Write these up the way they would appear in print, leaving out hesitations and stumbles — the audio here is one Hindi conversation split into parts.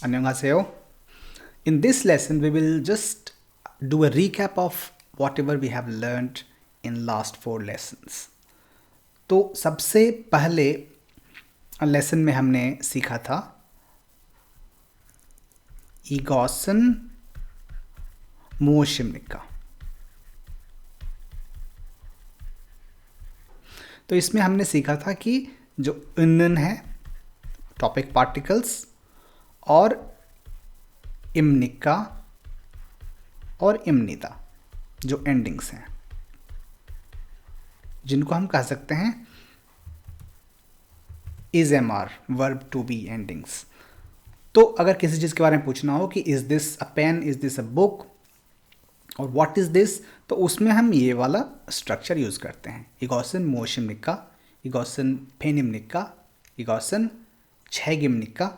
Annyeonghaseyo. In this lesson, we will just do a recap of whatever we have learned in last 4 lessons. तो सबसे पहले लेसन में हमने सीखा था ईगॉसन मुओशिमनिका। तो इसमें हमने सीखा था कि जो इनन है टॉपिक पार्टिकल्स और इम्निका और इम्निता जो एंडिंग्स हैं जिनको हम कह सकते हैं is am are verb to be endings. तो अगर किसी चीज़ के बारे में पूछना हो कि is this a pen, is this a book और व्हाट इज दिस, तो उसमें हम ये वाला स्ट्रक्चर यूज़ करते हैं ईगॉसन मुओशिमनिका, ईगॉसन फेनिमनिका, ईगॉसन छैगिमनिका।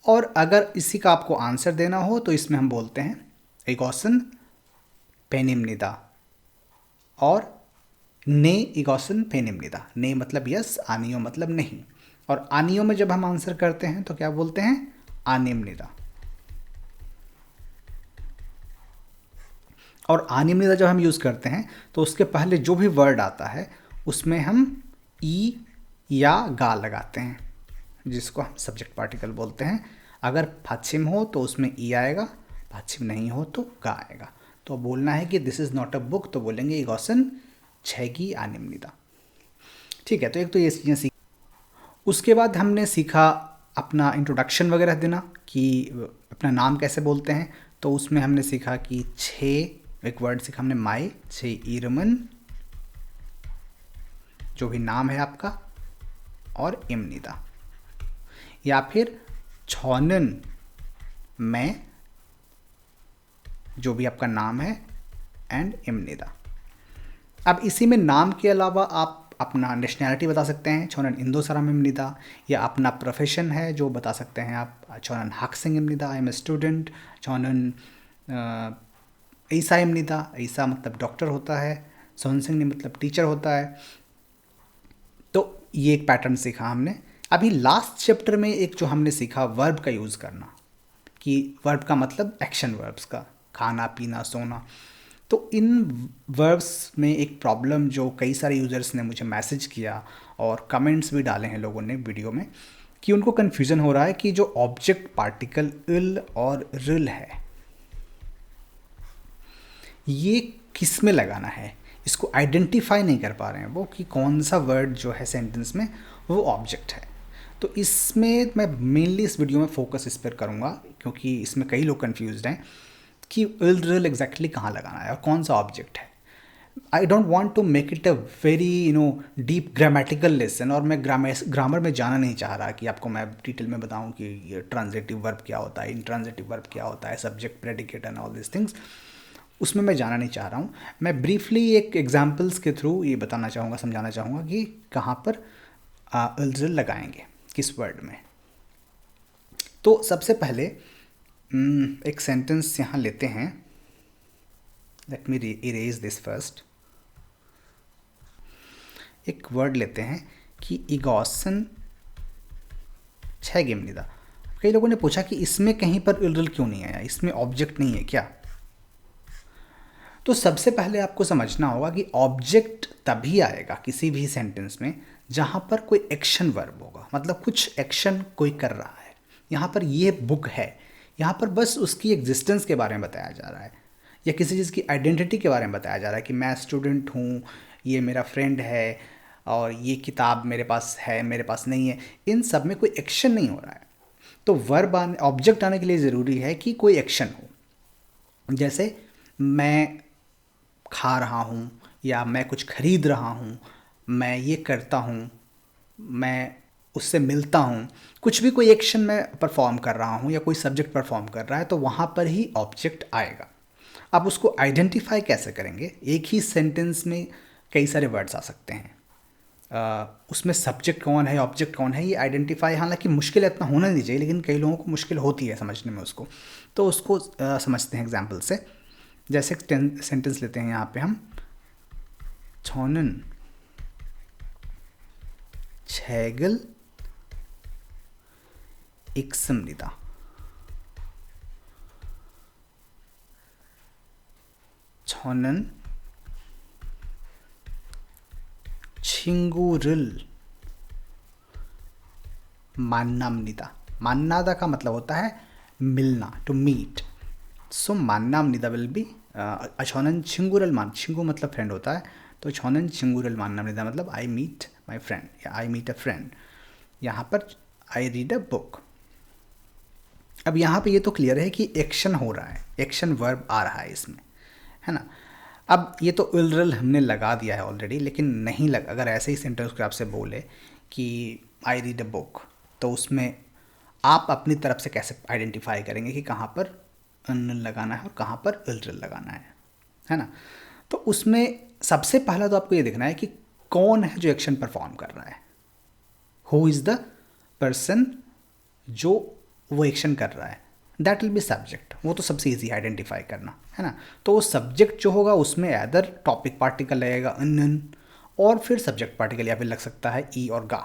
और अगर इसी का आपको आंसर देना हो तो इसमें हम बोलते हैं ईगॉसन पेनिमनिदा और ने ईगॉसन फेनिमनिदा। ने मतलब यस, आनियो मतलब नहीं। और आनियो में जब हम आंसर करते हैं तो क्या बोलते हैं आनिमनिदा। और आनिमनिदा जब हम यूज़ करते हैं तो उसके पहले जो भी वर्ड आता है उसमें हम ई या गा लगाते हैं जिसको हम सब्जेक्ट पार्टिकल बोलते हैं। अगर पश्चिम हो तो उसमें ई आएगा, पश्चिम नहीं हो तो गा आएगा। तो बोलना है कि this is not a book तो बोलेंगे ईगॉसन छैगी आनिमनिदा। ठीक है, तो एक तो ये चीज़ें सीख। उसके बाद हमने सीखा अपना इंट्रोडक्शन वगैरह देना कि अपना नाम कैसे बोलते हैं। तो उसमें हमने सीखा कि एक वर्ड सीखा हमने माई छे ईरमन जो भी नाम है आपका और इमनिदा, या फिर छौनन में जो भी आपका नाम है एंड इमनिदा। अब इसी में नाम के अलावा आप अपना नेशनैलिटी बता सकते हैं छौनन इंदोसराम इमनिदा, या अपना प्रोफेशन है जो बता सकते हैं आप छौनन हाक्सिंग इमनिदा, आई एम ए स्टूडेंट, छौनन ईसा इमनिदा, ईसा मतलब डॉक्टर होता है, सोनसिंग मतलब टीचर होता है। तो ये एक पैटर्न सीखा हमने। अभी लास्ट चैप्टर में एक जो हमने सीखा वर्ब का यूज़ करना, कि वर्ब का मतलब एक्शन वर्ब्स का, खाना पीना सोना। तो इन वर्ब्स में एक प्रॉब्लम जो कई सारे यूज़र्स ने मुझे मैसेज किया और कमेंट्स भी डाले हैं लोगों ने वीडियो में, कि उनको कन्फ्यूज़न हो रहा है कि जो ऑब्जेक्ट पार्टिकल इल और रिल है ये किस में लगाना है, इसको आइडेंटिफाई नहीं कर पा रहे हैं वो कि कौन सा वर्ड जो है सेंटेंस में वो ऑब्जेक्ट है। तो इसमें मैं मेनली इस वीडियो में फोकस इस पर करूँगा क्योंकि इसमें कई लोग कन्फ्यूज्ड हैं कि इल रिल एग्जैक्टली कहाँ लगाना है और कौन सा ऑब्जेक्ट है। I don't want to make it a very deep grammatical lesson, और मैं ग्रामर में जाना नहीं चाह रहा कि आपको मैं डिटेल में बताऊं कि ये ट्रांजिटिव वर्ब क्या होता है, इंट्रांजिटिव वर्ब क्या होता है, subject predicate and all this things. उसमें मैं जाना नहीं चाह रहा हूँ। मैं ब्रीफली एक एग्जाम्पल्स के थ्रू ये बताना चाहूँगा, समझाना चाहूँगा कि कहाँ पर इल रिल लगाएंगे किस वर्ड में। तो सबसे पहले एक सेंटेंस यहाँ लेते हैं। Let me erase this first. एक वर्ड लेते हैं कि ईगॉसन छैगिमनिदा। कई लोगों ने पूछा कि इसमें कहीं पर इल रिल क्यों नहीं आया, इसमें ऑब्जेक्ट नहीं है क्या। तो सबसे पहले आपको समझना होगा कि ऑब्जेक्ट तभी आएगा किसी भी सेंटेंस में जहाँ पर कोई एक्शन वर्ब होगा, मतलब कुछ एक्शन कोई कर रहा है। यहाँ पर ये बुक है, यहाँ पर बस उसकी एग्जिस्टेंस के बारे में बताया जा रहा है या किसी चीज़ की आइडेंटिटी के बारे में बताया जा रहा है कि मैं स्टूडेंट हूँ, ये मेरा फ्रेंड है और ये किताब मेरे पास है, मेरे पास नहीं है। इन सब में कोई एक्शन नहीं हो रहा है। तो वर्ब ऑब्जेक्ट आने के लिए ज़रूरी है कि कोई एक्शन हो। जैसे मैं खा रहा हूँ या मैं कुछ खरीद रहा हूँ, मैं ये करता हूँ, मैं उससे मिलता हूँ, कुछ भी कोई एक्शन मैं परफॉर्म कर रहा हूँ या कोई सब्जेक्ट परफॉर्म कर रहा है तो वहाँ पर ही ऑब्जेक्ट आएगा। आप उसको आइडेंटिफाई कैसे करेंगे? एक ही सेंटेंस में कई सारे वर्ड्स आ सकते हैं, उसमें सब्जेक्ट कौन है ऑब्जेक्ट कौन है ये आइडेंटिफाई, हालांकि मुश्किल इतना होना नहीं चाहिए लेकिन कई लोगों को मुश्किल होती है समझने में उसको। तो उसको समझते हैं एग्जाम्पल से। जैसे सेंटेंस लेते हैं यहाँ पे हम, छौनन छैगल 익습니다. 저는 친구를 만납니다. 만나दा का मतलब होता है मिलना, to meet. So 만납니다 will be 저는 친구를 친구 मतलब फ्रेंड होता है, तो 저는 친구를 만납니다 मतलब आई मीट माई फ्रेंड या आई मीट अ फ्रेंड. यहाँ पर आई रीड अ बुक. अब यहाँ पे ये तो क्लियर है कि एक्शन हो रहा है, एक्शन वर्ब आ रहा है इसमें, है ना. अब ये तो इलरल हमने लगा दिया है ऑलरेडी, लेकिन नहीं लगा, अगर ऐसे ही सेंटेंस को आपसे बोले कि आई रीड अ बुक, तो उसमें आप अपनी तरफ से कैसे आइडेंटिफाई करेंगे कि कहाँ पर अन लगाना है और कहाँ पर इलरल लगाना है ना. तो उसमें सबसे पहला तो आपको ये देखना है कि कौन है जो एक्शन परफॉर्म कर रहा है. हु इज़ द पर्सन जो वो एक्शन कर रहा है, दैट विल बी सब्जेक्ट. वो तो सबसे ईजी आइडेंटिफाई करना, है ना. तो वो सब्जेक्ट जो होगा उसमें एदर टॉपिक पार्टिकल लगेगा अन, और फिर सब्जेक्ट पार्टिकल या फिर लग सकता है ई और गा.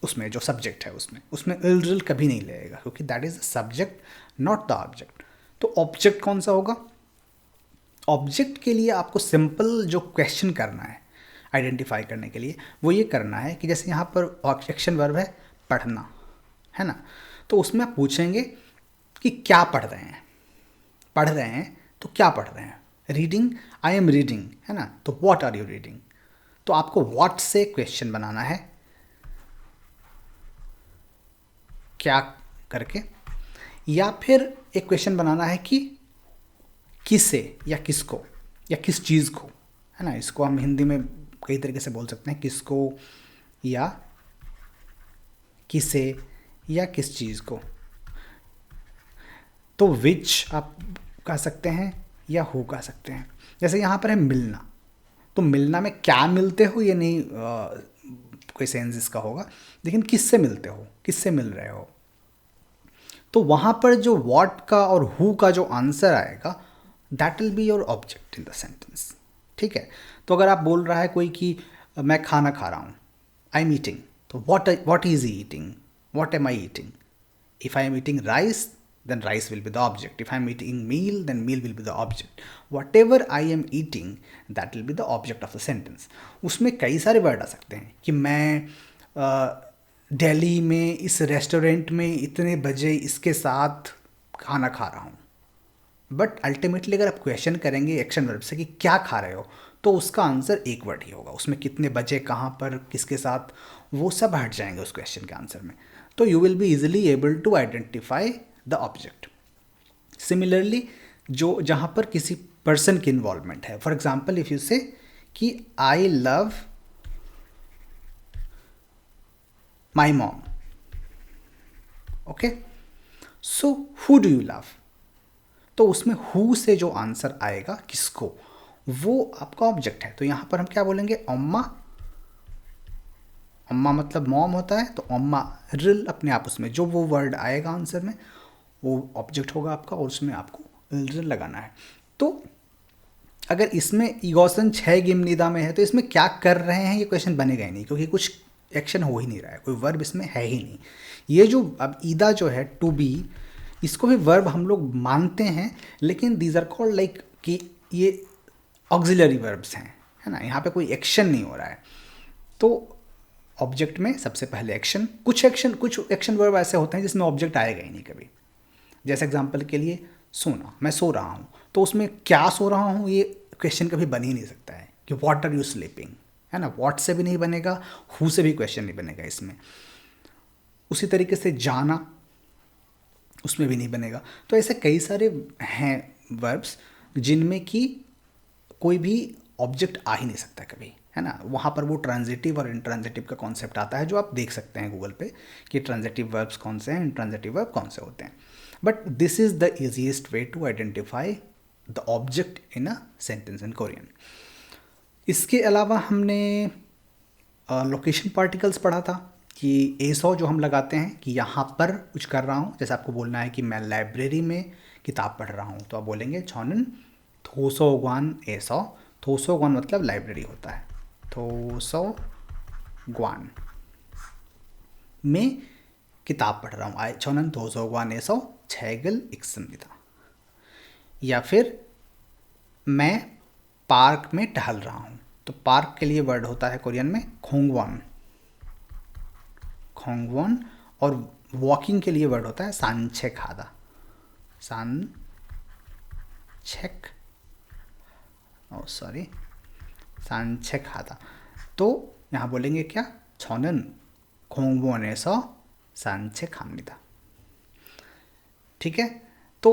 उसमें जो सब्जेक्ट है उसमें इलरल कभी नहीं लगेगा, क्योंकि that is the subject not the object. तो ऑब्जेक्ट कौन सा होगा? ऑब्जेक्ट के लिए आपको सिंपल जो क्वेश्चन करना है आइडेंटिफाई करने के लिए, वो ये करना है कि जैसे यहाँ पर एक्शन वर्ब है पढ़ना, है ना. तो उसमें आप पूछेंगे कि क्या पढ़ रहे हैं. पढ़ रहे हैं तो क्या पढ़ रहे हैं? रीडिंग, आई एम रीडिंग, है ना. तो व्हाट आर यू रीडिंग? तो आपको व्हाट से क्वेश्चन बनाना है, क्या करके, या फिर एक क्वेश्चन बनाना है कि किसे या किसको या किस चीज़ को, है ना. इसको हम हिंदी में कई तरीके से बोल सकते हैं, किसको या किसे या किस चीज़ को. तो विच आप कह सकते हैं या हु कह सकते हैं. जैसे यहाँ पर है मिलना, तो मिलना में क्या मिलते हो ये नहीं कोई सेंस इसका होगा, लेकिन किससे मिलते हो, किससे मिल रहे हो. तो वहाँ पर जो व्हाट का और हु का जो आंसर आएगा that will be your object in the sentence. ठीक है. तो अगर आप बोल रहा है कोई कि मैं खाना खा रहा हूँ, आई एम ईटिंग, तो what is he eating, what am I eating. If I am eating rice, then rice will be the object. If I am eating meal, then meal will be the object. Whatever I am eating, that will be the object of the sentence. उसमें कई सारे वर्ड आ सकते हैं कि मैं दिल्ली में इस रेस्टोरेंट में इतने बजे इसके साथ खाना खा रहा हूँ. बट अल्टीमेटली अगर आप क्वेश्चन करेंगे एक्शन वर्ब से कि क्या खा रहे हो, तो उसका आंसर एक वर्ड ही होगा. उसमें कितने बजे, कहाँ पर, किसके साथ, वो सब हट जाएंगे उस क्वेश्चन के आंसर में. तो you will be easily able to identify the object. Similarly जो जहाँ पर किसी पर्सन की इन्वॉल्वमेंट है, फॉर एग्जाम्पल इफ यू से कि I love my mom, okay, so who do you love, तो उसमें हु से जो आंसर आएगा किसको, वो आपका ऑब्जेक्ट है. तो यहाँ पर हम क्या बोलेंगे, अम्मा. अम्मा मतलब मॉम होता है, तो अम्मा रिल अपने आप उसमें जो वो वर्ड आएगा आंसर में वो ऑब्जेक्ट होगा आपका, और उसमें आपको रिल लगाना है. तो अगर इसमें ईगोसन 6 गिमनिदा में है तो इसमें क्या कर रहे हैं ये क्वेश्चन बनेगा ही नहीं, क्योंकि कुछ एक्शन हो ही नहीं रहा है, कोई वर्ब इसमें है ही नहीं. ये जो अब ईदा जो है टू बी, इसको भी वर्ब हम लोग मानते हैं, लेकिन दीज आर कॉल्ड लाइक कि ये ऑक्सिलरी वर्ब्स हैं, है ना. यहाँ पे कोई एक्शन नहीं हो रहा है. तो ऑब्जेक्ट में सबसे पहले एक्शन, कुछ एक्शन वर्ब ऐसे होते हैं जिसमें ऑब्जेक्ट आएगा ही नहीं कभी. जैसे एग्जांपल के लिए सोना, मैं सो रहा हूँ, तो उसमें क्या सो रहा हूँ ये क्वेश्चन कभी बन ही नहीं सकता है कि व्हाट आर यू स्लीपिंग, है ना. व्हाट से भी नहीं बनेगा, हु से भी क्वेश्चन नहीं बनेगा इसमें. उसी तरीके से जाना, उसमें भी नहीं बनेगा. तो ऐसे कई सारे हैं वर्ब्स जिनमें कि कोई भी ऑब्जेक्ट आ ही नहीं सकता कभी, है ना. वहाँ पर वो ट्रांजिटिव और इंट्रांजिटिव का कॉन्सेप्ट आता है, जो आप देख सकते हैं गूगल पे कि ट्रांजिटिव वर्ब्स कौन से हैं, इंट्रांजिटिव वर्ब कौन से होते हैं. But this is the easiest way to identify the object in a sentence in Korean. इसके अलावा हमने लोकेशन पार्टिकल्स पढ़ा था कि एसो जो हम लगाते हैं कि यहाँ पर कुछ कर रहा हूँ. जैसे आपको बोलना है कि मैं लाइब्रेरी में किताब पढ़ रहा हूँ, तो आप बोलेंगे छॉनन थोसोग्वान एसो. थोसोग्वान मतलब लाइब्रेरी होता है. थोसोग्वान में किताब पढ़ रहा हूँ, आई 저는 도서관에서 책을 읽습니다. या फिर मैं पार्क में टहल रहा हूँ, तो पार्क के लिए वर्ड होता है कोरियन में खोंगवॉन, खोंगवॉन, और वॉकिंग के लिए वर्ड होता है 산책하다, 산책, ओ सॉरी, 산책하다. तो यहाँ बोलेंगे क्या, 저는 공원에서 산책합니다. ठीक है, तो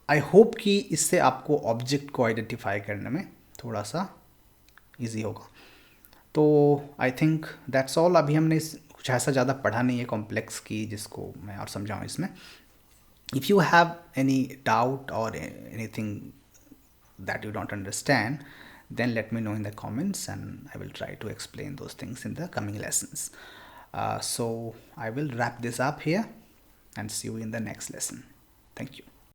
आई होप कि इससे आपको ऑब्जेक्ट को आइडेंटिफाई करने में थोड़ा सा इजी होगा. तो आई थिंक दैट्स ऑल. अभी हमने कुछ ऐसा ज़्यादा पढ़ा नहीं है कॉम्प्लेक्स की जिसको मैं और समझाऊँ इसमें. If you have any doubt और anything that you don't understand, then let me know in the comments and I will try to explain those things in the coming lessons. So I will wrap this up here and see you in the next lesson. Thank you.